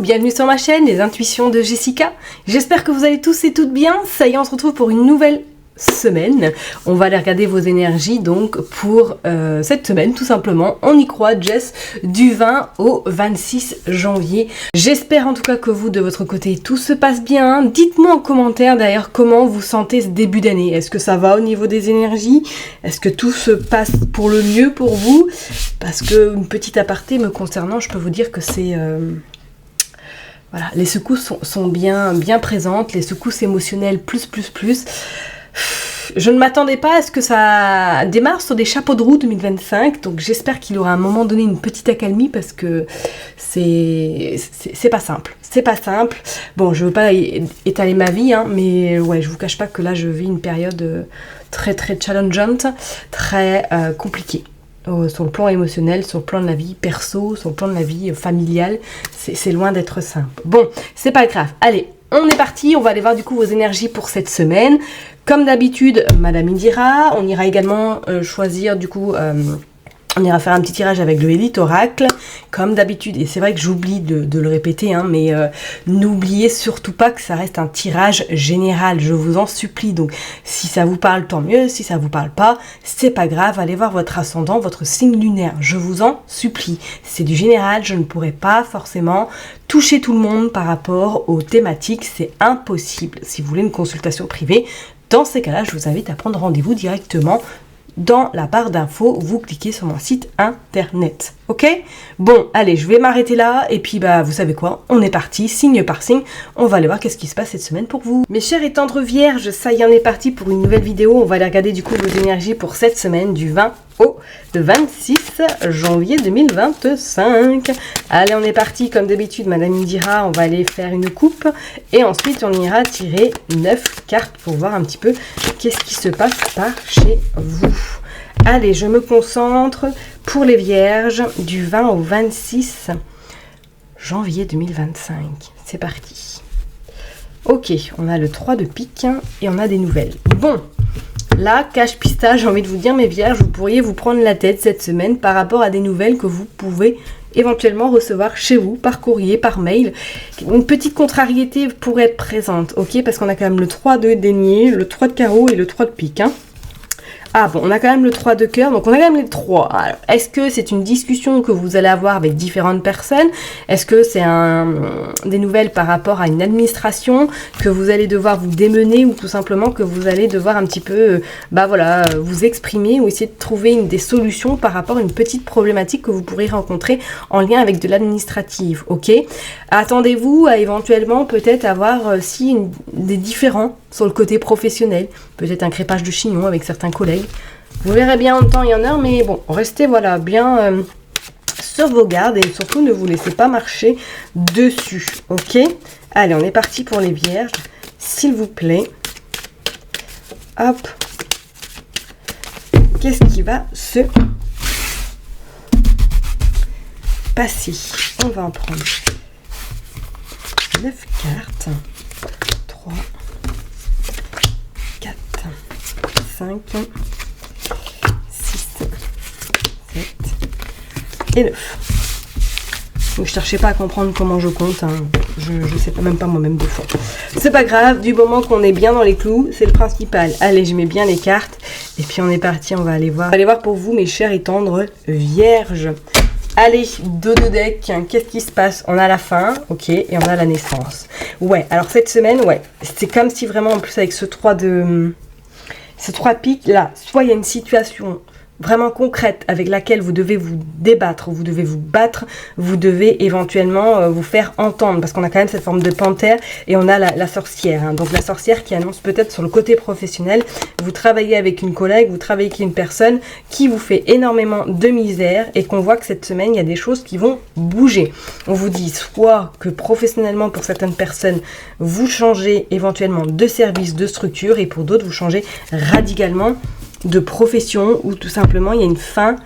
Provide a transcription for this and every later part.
bienvenue sur ma chaîne, les intuitions de Jessica. J'espère que vous allez tous et toutes bien. Ça y est, on se retrouve pour une nouvelle semaine. On va aller regarder vos énergies donc pour cette semaine, tout simplement. On y croit, Jess, du 20 au 26 janvier. J'espère en tout cas que vous, de votre côté, tout se passe bien. Dites-moi en commentaire d'ailleurs comment vous sentez ce début d'année. Est-ce que ça va au niveau des énergies? Est-ce que tout se passe pour le mieux pour vous? Parce que, une petite aparté me concernant, je peux vous dire que c'est... voilà, les secousses sont bien présentes, les secousses émotionnelles plus. Je ne m'attendais pas à ce que ça démarre sur des chapeaux de roue 2025, donc j'espère qu'il aura à un moment donné une petite accalmie parce que c'est pas simple. C'est pas simple. Bon, je veux pas étaler ma vie, hein, mais ouais, je vous cache pas que là je vis une période très challengeante, très compliquée. Sur le plan émotionnel, sur le plan de la vie perso, sur le plan de la vie familiale, c'est loin d'être simple. Bon, c'est pas grave. Allez, on est parti, on va aller voir du coup vos énergies pour cette semaine. Comme d'habitude, Madame Indira, on ira également choisir du coup... on ira faire un petit tirage avec le Elite Oracle, comme d'habitude. Et c'est vrai que j'oublie de le répéter, hein, mais n'oubliez surtout pas que ça reste un tirage général. Je vous en supplie. Donc, si ça vous parle, tant mieux. Si ça vous parle pas, c'est pas grave. Allez voir votre ascendant, votre signe lunaire. Je vous en supplie. C'est du général. Je ne pourrai pas forcément toucher tout le monde par rapport aux thématiques. C'est impossible. Si vous voulez une consultation privée, dans ces cas-là, je vous invite à prendre rendez-vous directement dans la barre d'infos, vous cliquez sur mon site internet. Ok? Bon, allez, je vais m'arrêter là. Et puis, bah, vous savez quoi? On est parti, signe par signe. On va aller voir qu'est-ce qui se passe cette semaine pour vous. Mes chers et tendres vierges, ça y est, on est parti pour une nouvelle vidéo. On va aller regarder du coup vos énergies pour cette semaine du 20 au 26 janvier 2025. Allez, on est parti. Comme d'habitude, Madame Indira, on va aller faire une coupe. Et ensuite, on ira tirer 9 cartes pour voir un petit peu qu'est-ce qui se passe par chez vous. Allez, je me concentre pour les vierges du 20 au 26 janvier 2025. C'est parti. Ok, on a le 3 de pique et on a des nouvelles. Bon, là, cache-pista, j'ai envie de vous dire, mes vierges, vous pourriez vous prendre la tête cette semaine par rapport à des nouvelles que vous pouvez éventuellement recevoir chez vous, par courrier, par mail. Une petite contrariété pourrait être présente, ok? Parce qu'on a quand même le 3 de denier, le 3 de carreau et le 3 de pique, hein. Ah bon, on a quand même le 3 de cœur, donc on a quand même les 3. Alors, est-ce que c'est une discussion que vous allez avoir avec différentes personnes? Est-ce que c'est des nouvelles par rapport à une administration que vous allez devoir vous démener ou tout simplement que vous allez devoir un petit peu, bah voilà, vous exprimer ou essayer de trouver des solutions par rapport à une petite problématique que vous pourrez rencontrer en lien avec de l'administratif, ok? Attendez-vous à éventuellement peut-être avoir des différends sur le côté professionnel, peut-être un crépage de chignon avec certains collègues. Vous verrez bien en temps et en heure, mais bon, restez voilà bien sur vos gardes et surtout ne vous laissez pas marcher dessus, ok? Allez, on est parti pour les vierges, s'il vous plaît. Hop. Qu'est-ce qui va se passer? On va en prendre 9 cartes. 3, 4, 5, 6, 7 et 9. Ne cherchez pas à comprendre comment je compte, hein. Je ne sais pas, même pas moi-même des fois. C'est pas grave, du moment qu'on est bien dans les clous, c'est le principal. Allez, je mets bien les cartes et puis on est parti, on va aller voir. On va aller voir pour vous, mes chers et tendres vierges. Allez, dos de deck, qu'est-ce qui se passe? On a la fin, ok, et on a la naissance. Ouais, alors cette semaine, ouais, c'est comme si vraiment, en plus avec ce 3 de pique, là, soit il y a une situation vraiment concrète avec laquelle vous devez vous débattre, vous devez vous battre, vous devez éventuellement vous faire entendre, parce qu'on a quand même cette forme de panthère et on a la sorcière, hein. Donc la sorcière qui annonce peut-être sur le côté professionnel, vous travaillez avec une collègue, vous travaillez avec une personne qui vous fait énormément de misère et qu'on voit que cette semaine il y a des choses qui vont bouger. On vous dit soit que professionnellement pour certaines personnes vous changez éventuellement de service, de structure, et pour d'autres vous changez radicalement de profession, ou tout simplement il y a une fin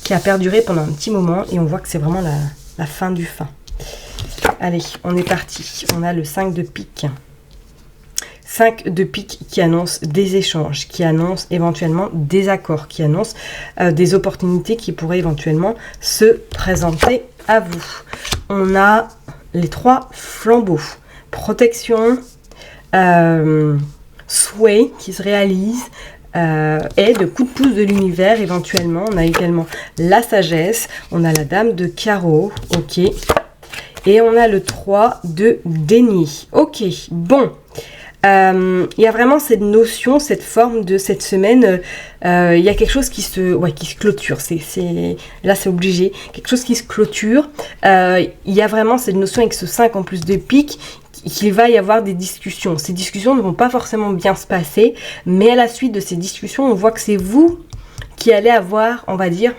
qui a perduré pendant un petit moment et on voit que c'est vraiment la fin du fin. Allez, on est parti. On a le 5 de pique. 5 de pique qui annonce des échanges, qui annonce éventuellement des accords, qui annonce des opportunités qui pourraient éventuellement se présenter à vous. On a les 3 flambeaux. Protection, souhait qui se réalise, aide, coup de pouce de l'univers éventuellement. On a également la sagesse, on a la dame de carreau, ok. Et on a le 3 de déni. Ok, bon. Il y a vraiment cette notion, cette forme de cette semaine. Il y a quelque chose qui se clôture. Là, c'est obligé. Quelque chose qui se clôture. Il y a vraiment cette notion avec ce 5 en plus de pique qu'il va y avoir des discussions. Ces discussions ne vont pas forcément bien se passer, mais à la suite de ces discussions, on voit que c'est vous qui allez avoir, on va dire,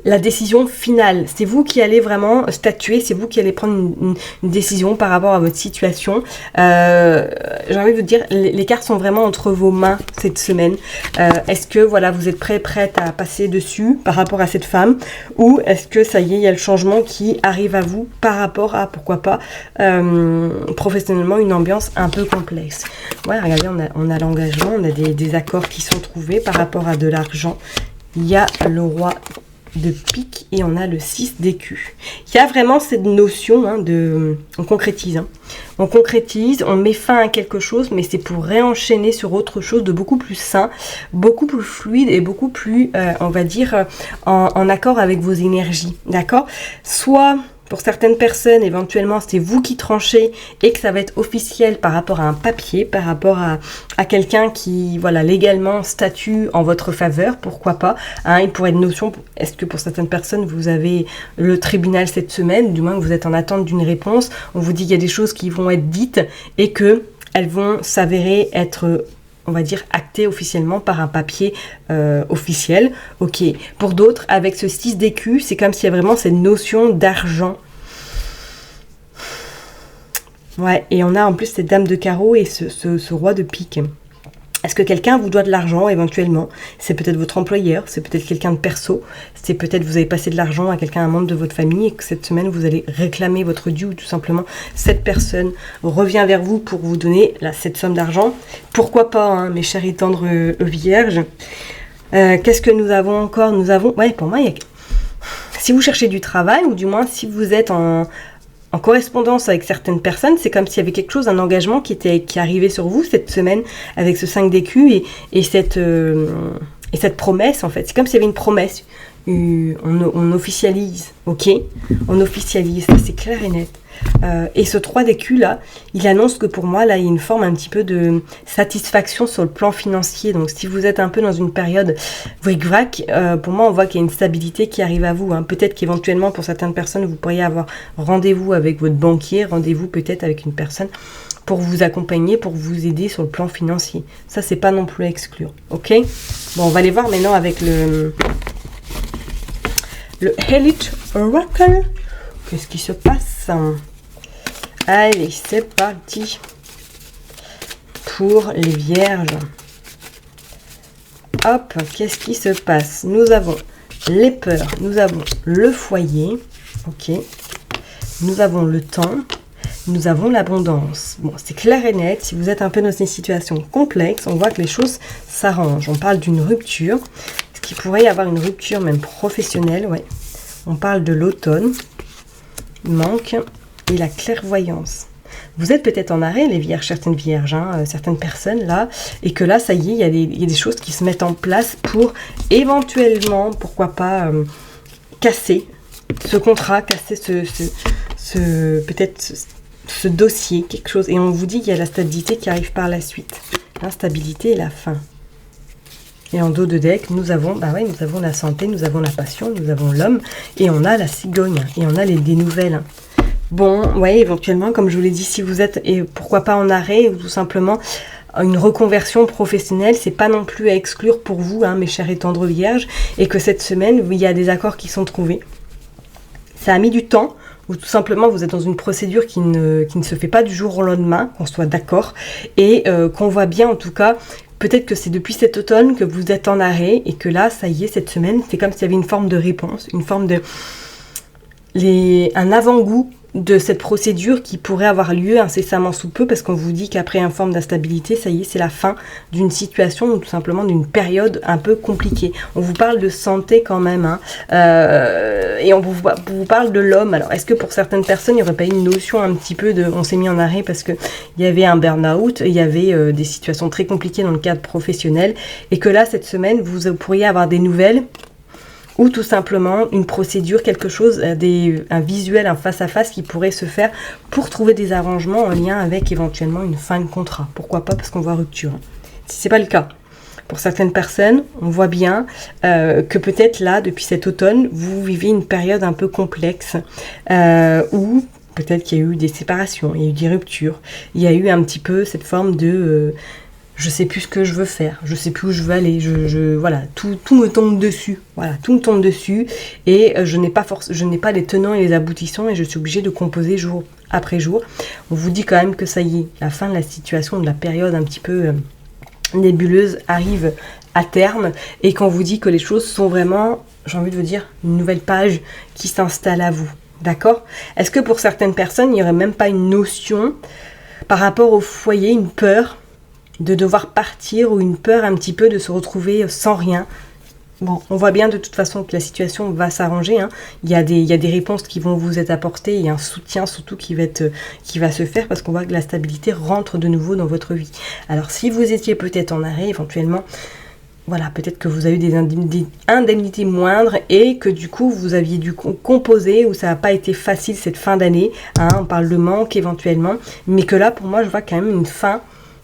la décision finale. C'est vous qui allez vraiment statuer, c'est vous qui allez prendre une décision par rapport à votre situation. J'ai envie de vous dire, les cartes sont vraiment entre vos mains cette semaine. Est-ce que voilà, vous êtes prête à passer dessus par rapport à cette femme, ou est-ce que ça y est, il y a le changement qui arrive à vous par rapport à, pourquoi pas, professionnellement, une ambiance un peu complexe. Voilà, regardez, on a l'engagement, on a des accords qui sont trouvés par rapport à de l'argent. Il y a le roi de pique et on a le 6 d'écu. Il y a vraiment cette notion on concrétise. On concrétise, on met fin à quelque chose, mais c'est pour réenchaîner sur autre chose de beaucoup plus sain, beaucoup plus fluide et beaucoup plus, on va dire, en accord avec vos énergies. D'accord ? Soit pour certaines personnes, éventuellement, c'est vous qui tranchez et que ça va être officiel par rapport à un papier, par rapport à quelqu'un qui, voilà, légalement statue en votre faveur, pourquoi pas. Il pourrait être une notion, est-ce que pour certaines personnes, vous avez le tribunal cette semaine, du moins que vous êtes en attente d'une réponse, on vous dit qu'il y a des choses qui vont être dites et que elles vont s'avérer être, on va dire, acté officiellement par un papier officiel. Ok. Pour d'autres, avec ce 6 d'écu, c'est comme s'il y a vraiment cette notion d'argent. Ouais, et on a en plus cette dame de carreau et ce roi de pique. Est-ce que quelqu'un vous doit de l'argent éventuellement? C'est peut-être votre employeur, c'est peut-être quelqu'un de perso, c'est peut-être vous avez passé de l'argent à quelqu'un, un membre de votre famille, et que cette semaine vous allez réclamer votre dû, ou tout simplement cette personne revient vers vous pour vous donner cette somme d'argent. Pourquoi pas, mes chers et tendres vierges. Qu'est-ce que nous avons encore? Nous avons, pour moi, si vous cherchez du travail, ou du moins si vous êtes en correspondance avec certaines personnes, c'est comme s'il y avait quelque chose, un engagement qui arrivait sur vous cette semaine avec ce 5 d'écu et cette promesse en fait. C'est comme s'il y avait une promesse. On officialise, ok? On officialise, ça c'est clair et net. Et ce 3 d'écu là, il annonce que pour moi là, il y a une forme un petit peu de satisfaction sur le plan financier. Donc si vous êtes un peu dans une période vric-vrac, pour moi on voit qu'il y a une stabilité qui arrive à vous. Peut-être qu'éventuellement pour certaines personnes, vous pourriez avoir rendez-vous avec votre banquier, rendez-vous peut-être avec une personne pour vous accompagner, pour vous aider sur le plan financier. Ça c'est pas non plus à exclure, ok? Bon, on va aller voir maintenant avec le Elite Oracle. Qu'est-ce qui se passe? Allez, c'est parti pour les vierges. Hop, qu'est-ce qui se passe? Nous avons les peurs, nous avons le foyer, ok. Nous avons le temps, nous avons l'abondance. Bon, c'est clair et net. Si vous êtes un peu dans une situation complexe, on voit que les choses s'arrangent. On parle d'une rupture, ce qui pourrait y avoir une rupture même professionnelle, ouais. On parle de l'automne, manque et la clairvoyance. Vous êtes peut-être en arrêt, les vierges, certaines vierges, certaines personnes là, et que là, ça y est, il y a des choses qui se mettent en place pour éventuellement, pourquoi pas, casser ce contrat, casser peut-être ce dossier, quelque chose. Et on vous dit qu'il y a la stabilité qui arrive par la suite. L'instabilité et la fin. Et en dos de deck, nous avons la santé, nous avons la passion, nous avons l'homme, et on a la cigogne, et on a des nouvelles. Bon, ouais, éventuellement, comme je vous l'ai dit, si vous êtes, et pourquoi pas en arrêt, ou tout simplement une reconversion professionnelle, c'est pas non plus à exclure pour vous, mes chers et tendres vierges, et que cette semaine, il y a des accords qui sont trouvés. Ça a mis du temps, ou tout simplement vous êtes dans une procédure qui ne se fait pas du jour au lendemain, qu'on soit d'accord, et qu'on voit bien en tout cas. Peut-être que c'est depuis cet automne que vous êtes en arrêt et que là, ça y est, cette semaine, c'est comme s'il y avait une forme de réponse, une forme de... un avant-goût de cette procédure qui pourrait avoir lieu incessamment sous peu, parce qu'on vous dit qu'après une forme d'instabilité, ça y est, c'est la fin d'une situation ou tout simplement d'une période un peu compliquée. On vous parle de santé quand même, hein, et on vous parle de l'homme. Alors, est-ce que pour certaines personnes, il n'y aurait pas une notion un petit peu de... On s'est mis en arrêt parce qu'il y avait un burn-out, il y avait des situations très compliquées dans le cadre professionnel, et que là, cette semaine, vous pourriez avoir des nouvelles, ou tout simplement une procédure, quelque chose, un visuel, un face-à-face qui pourrait se faire pour trouver des arrangements en lien avec éventuellement une fin de contrat. Pourquoi pas, parce qu'on voit rupture. Si c'est pas le cas, pour certaines personnes, on voit bien que peut-être là, depuis cet automne, vous vivez une période un peu complexe où peut-être qu'il y a eu des séparations, il y a eu des ruptures, il y a eu un petit peu cette forme de... je sais plus ce que je veux faire, je sais plus où je veux aller, voilà, tout me tombe dessus, voilà, tout me tombe dessus, et je n'ai pas les tenants et les aboutissants, et je suis obligée de composer jour après jour. On vous dit quand même que ça y est, la fin de la situation, de la période un petit peu nébuleuse arrive à terme, et qu'on vous dit que les choses sont vraiment, j'ai envie de vous dire, une nouvelle page qui s'installe à vous, d'accord? Est-ce que pour certaines personnes, il n'y aurait même pas une notion par rapport au foyer, une peur de devoir partir, ou une peur un petit peu de se retrouver sans rien? Bon, on voit bien de toute façon que la situation va s'arranger, hein. Il y a des réponses qui vont vous être apportées, il y a un soutien surtout qui va se faire, parce qu'on voit que la stabilité rentre de nouveau dans votre vie. Alors si vous étiez peut-être en arrêt, éventuellement, voilà, peut-être que vous avez eu des indemnités moindres, et que du coup vous aviez dû composer, ou ça n'a pas été facile cette fin d'année, hein, on parle de manque éventuellement, mais que là pour moi je vois quand même une fin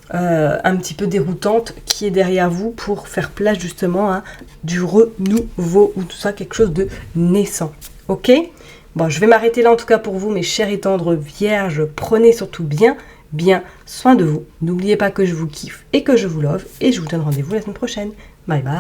un petit peu déroutante qui est derrière vous, pour faire place justement à du renouveau, ou tout ça, quelque chose de naissant. Ok? Bon, je vais m'arrêter là en tout cas pour vous, mes chers et tendres vierges. Prenez surtout bien soin de vous. N'oubliez pas que je vous kiffe et que je vous love, et je vous donne rendez-vous la semaine prochaine. Bye bye.